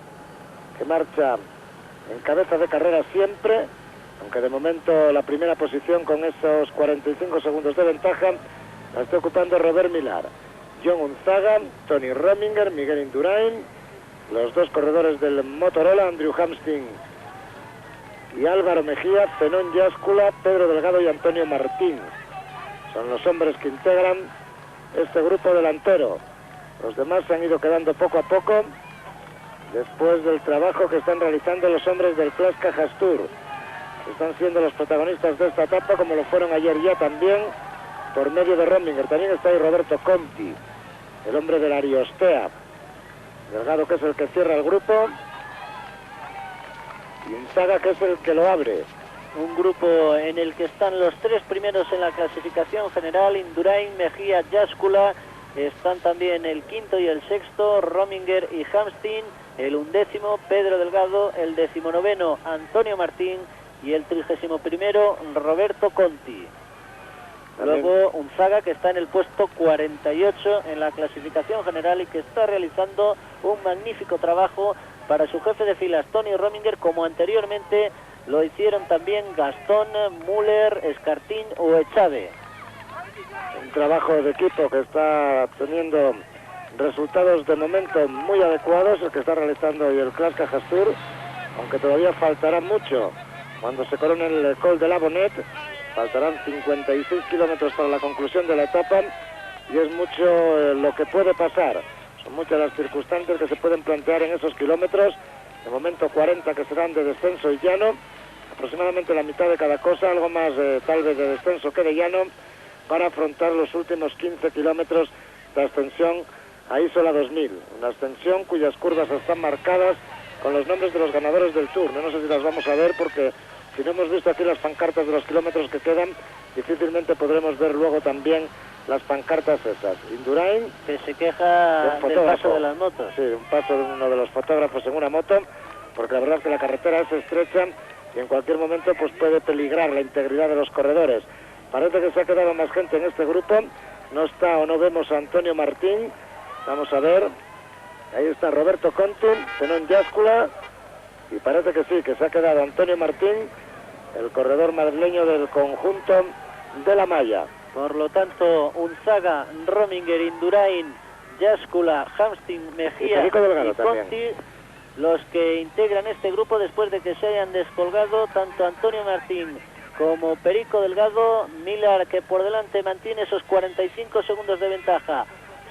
que marcha en cabeza de carrera siempre, aunque de momento la primera posición con esos 45 segundos de ventaja la está ocupando Robert Millar, John Unzaga, Tony Rominger, Miguel Indurain, los dos corredores del Motorola, Andrew Hamstin y Álvaro Mejía, Zenón Yáscula, Pedro Delgado y Antonio Martín. Son los hombres que integran este grupo delantero. Los demás se han ido quedando poco a poco después del trabajo que están realizando los hombres del Clasca Hastur. Están siendo los protagonistas de esta etapa, como lo fueron ayer ya también, por medio de Rominger. También está ahí Roberto Conti, el hombre de la Ariostea. Delgado, que es el que cierra el grupo, y Unzaga, que es el que lo abre. Un grupo en el que están los tres primeros en la clasificación general, Indurain, Mejía, Yáscula. Están también el quinto y el sexto, Rominger y Hamstin. El 11º, Pedro Delgado. El 19º, Antonio Martín. Y el 31º, Roberto Conti. Luego Unzaga, que está en el puesto 48 en la clasificación general y que está realizando un magnífico trabajo para su jefe de filas, Tony Rominger, como anteriormente lo hicieron también Gastón, Müller, Escartín o Echave. Un trabajo de equipo que está teniendo resultados de momento muy adecuados, el que está realizando hoy el Clasca Hastur, aunque todavía faltará mucho. Cuando se corone el Col de la Bonette, faltarán 56 kilómetros para la conclusión de la etapa y es mucho lo que puede pasar. Son muchas las circunstancias que se pueden plantear en esos kilómetros. De momento 40 que serán de descenso y llano, aproximadamente la mitad de cada cosa, algo más tal vez de descenso que de llano, para afrontar los últimos 15 kilómetros de ascensión a Isola 2000. Una ascensión cuyas curvas están marcadas con los nombres de los ganadores del Tour. No sé si las vamos a ver porque si no hemos visto aquí las pancartas de los kilómetros que quedan, difícilmente podremos ver luego también las pancartas esas. Indurain, que se queja del paso de las motos. Sí, un paso de uno de los fotógrafos en una moto, porque la verdad es que la carretera es estrecha y en cualquier momento pues puede peligrar la integridad de los corredores. Parece que se ha quedado más gente en este grupo. No está o no vemos a Antonio Martín. Vamos a ver. Ahí está Roberto Conti, Zenón Yáscula, y parece que sí, que se ha quedado Antonio Martín, el corredor madrileño del conjunto de la malla. Por lo tanto, Unzaga, Rominger, Indurain, Yáscula, Hamstin, Mejía y Conti, los que integran este grupo después de que se hayan descolgado tanto Antonio Martín como Perico Delgado. Millar, que por delante mantiene esos 45 segundos de ventaja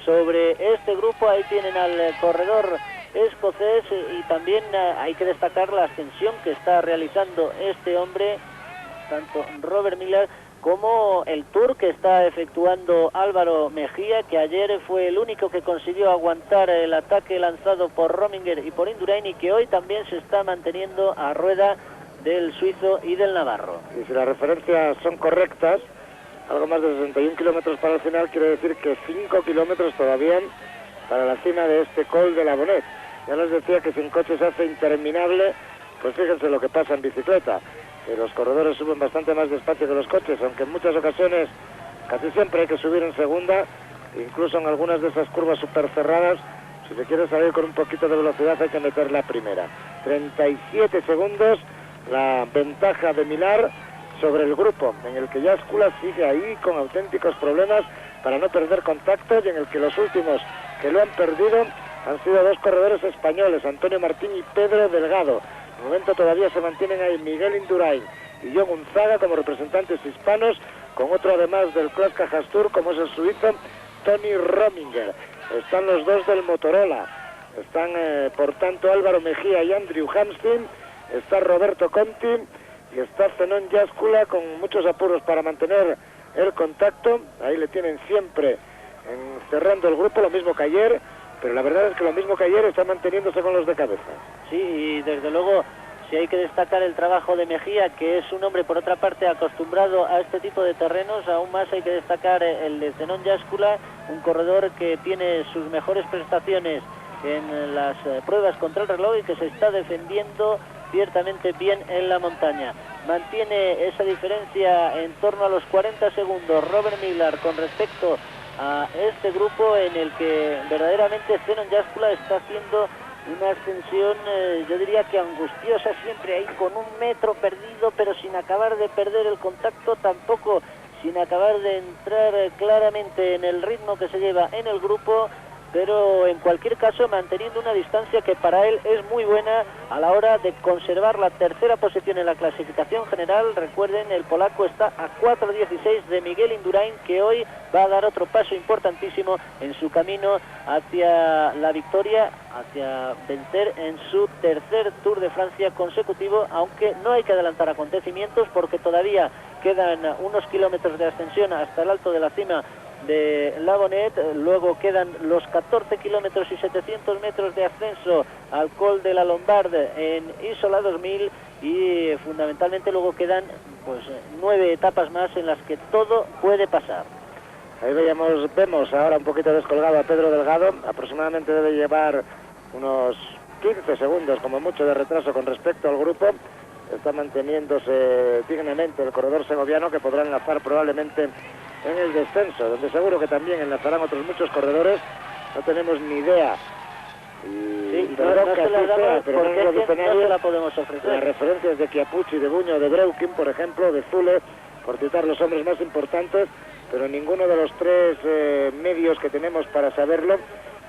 sobre este grupo. Ahí tienen al corredor escocés y también hay que destacar la ascensión que está realizando este hombre, tanto Robert Millar como el tour que está efectuando Álvaro Mejía, que ayer fue el único que consiguió aguantar el ataque lanzado por Rominger y por Indurain, y que hoy también se está manteniendo a rueda del suizo y del navarro. Y si las referencias son correctas, algo más de 61 kilómetros para el final, quiere decir que 5 kilómetros todavía para la cima de este Col de la Bonette. Ya les decía que sin coche se hace interminable, pues fíjense lo que pasa en bicicleta, que los corredores suben bastante más despacio que los coches, aunque en muchas ocasiones, casi siempre hay que subir en segunda, incluso en algunas de esas curvas súper cerradas, si se quiere salir con un poquito de velocidad hay que meter la primera. 37 segundos, la ventaja de Millar sobre el grupo, en el que Yáscula sigue ahí con auténticos problemas para no perder contacto, y en el que los últimos que lo han perdido han sido dos corredores españoles, Antonio Martín y Pedro Delgado. De momento todavía se mantienen ahí Miguel Indurain y John Unzaga como representantes hispanos, con otro además del Clasca Hastur como es el suizo Tony Rominger. Están los dos del Motorola, Están, por tanto, Álvaro Mejía y Andrew Hamstin, está Roberto Conti y está Zenón Yáscula con muchos apuros para mantener el contacto. Ahí le tienen siempre cerrando el grupo, lo mismo que ayer, pero la verdad es que lo mismo que ayer está manteniéndose con los de cabeza. Sí, y desde luego, si hay que destacar el trabajo de Mejía, que es un hombre por otra parte acostumbrado a este tipo de terrenos, aún más hay que destacar el de Zenón Yáscula, un corredor que tiene sus mejores prestaciones en las pruebas contra el reloj y que se está defendiendo ciertamente bien en la montaña. Mantiene esa diferencia en torno a los 40 segundos Robert Miller con respecto a este grupo, en el que verdaderamente Zenón Yáscula está haciendo una ascensión, yo diría que angustiosa, siempre ahí con 1 metro perdido, pero sin acabar de perder el contacto, tampoco sin acabar de entrar claramente en el ritmo que se lleva en el grupo, pero en cualquier caso manteniendo una distancia que para él es muy buena a la hora de conservar la tercera posición en la clasificación general. Recuerden, el polaco está a 4:16 de Miguel Indurain, que hoy va a dar otro paso importantísimo en su camino hacia la victoria, hacia vencer en su tercer Tour de Francia consecutivo, aunque no hay que adelantar acontecimientos porque todavía quedan unos kilómetros de ascensión hasta el alto de la cima de La Bonette. Luego quedan los 14 kilómetros y 700 metros de ascenso al Col de la Lombarde en Isola 2000 y fundamentalmente luego quedan pues 9 etapas más en las que todo puede pasar. Ahí vemos ahora un poquito descolgado a Pedro Delgado, aproximadamente debe llevar unos 15 segundos como mucho de retraso con respecto al grupo. Está manteniéndose dignamente el corredor segoviano, que podrá enlazar probablemente en el descenso, donde seguro que también enlazarán otros muchos corredores. No tenemos ni idea. Sí, no se la damos porque no se la podemos ofrecer. Las referencias de Chiapucci, de Buño, de Breukin, por ejemplo, de Zule, por citar los hombres más importantes, pero ninguno de los tres medios que tenemos para saberlo,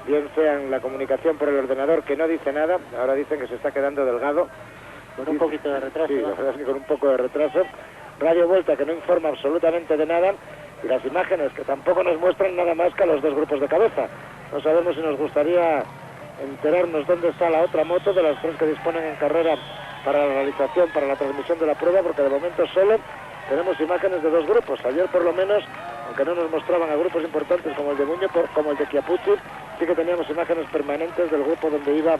bien sean la comunicación por el ordenador, que no dice nada, ahora dicen que se está quedando Delgado. Con un poquito de retraso. Sí, la verdad es que con un poco de retraso. Radio Vuelta, que no informa absolutamente de nada, y las imágenes que tampoco nos muestran nada más que a los dos grupos de cabeza. No sabemos si nos gustaría enterarnos dónde está la otra moto de las tres que disponen en carrera para la realización, para la transmisión de la prueba, porque de momento solo tenemos imágenes de dos grupos. Ayer por lo menos, aunque no nos mostraban a grupos importantes como el de Buño, como el de Chiapucci, sí que teníamos imágenes permanentes del grupo donde iba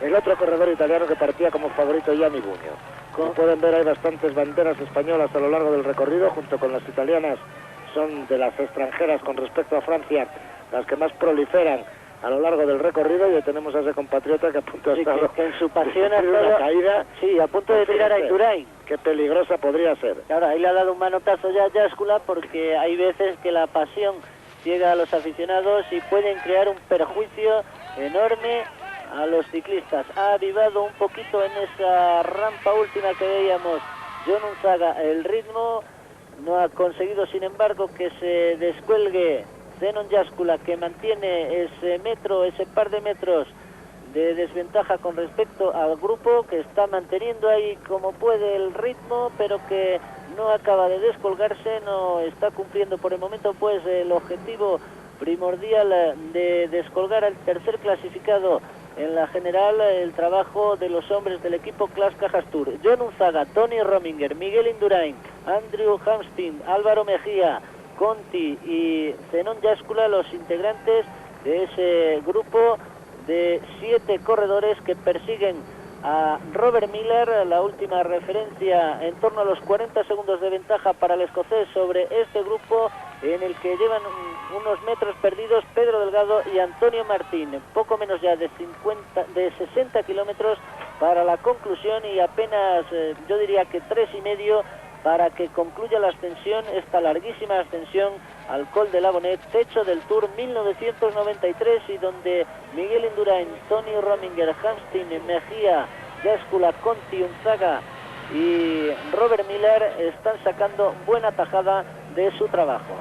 el otro corredor italiano que partía como favorito, Gianni Buño. Como pueden ver, hay bastantes banderas españolas a lo largo del recorrido, junto con las italianas. Son de las extranjeras con respecto a Francia las que más proliferan a lo largo del recorrido, y tenemos a ese compatriota que a punto ha estado que en su pasión ha estado una caída, sí, a punto de tirar a Indurain. Qué peligrosa podría ser. Ahora, ahí le ha dado un manotazo ya a Yáscula, porque hay veces que la pasión ciega a los aficionados y pueden crear un perjuicio enorme a los ciclistas. Ha avivado un poquito en esa rampa última que veíamos John Unzaga el ritmo, no ha conseguido sin embargo que se descuelgue Zenón Yáscula, que mantiene ese par de metros de desventaja con respecto al grupo, que está manteniendo ahí como puede el ritmo, pero que no acaba de descolgarse, no está cumpliendo por el momento pues el objetivo primordial de descolgar al tercer clasificado en la general, el trabajo de los hombres del equipo Clas Cajas Tour. John Unzaga, Tony Rominger, Miguel Indurain, Andrew Hamstin, Álvaro Mejía, Conti y Zenón Yáscula, los integrantes de ese grupo de 7 corredores que persiguen a Robert Miller. La última referencia en torno a los 40 segundos de ventaja para el escocés sobre este grupo, en el que llevan unos metros perdidos Pedro Delgado y Antonio Martín. Poco menos ya de 60 kilómetros para la conclusión, y apenas yo diría que 3,5 para que concluya la ascensión, esta larguísima ascensión al Col de la Bonette, techo del Tour 1993, y donde Miguel Indurain, Tony Rominger, Hamstin, Mejía, Yáscula, Conti, Unzaga y Robert Miller están sacando buena tajada de su trabajo.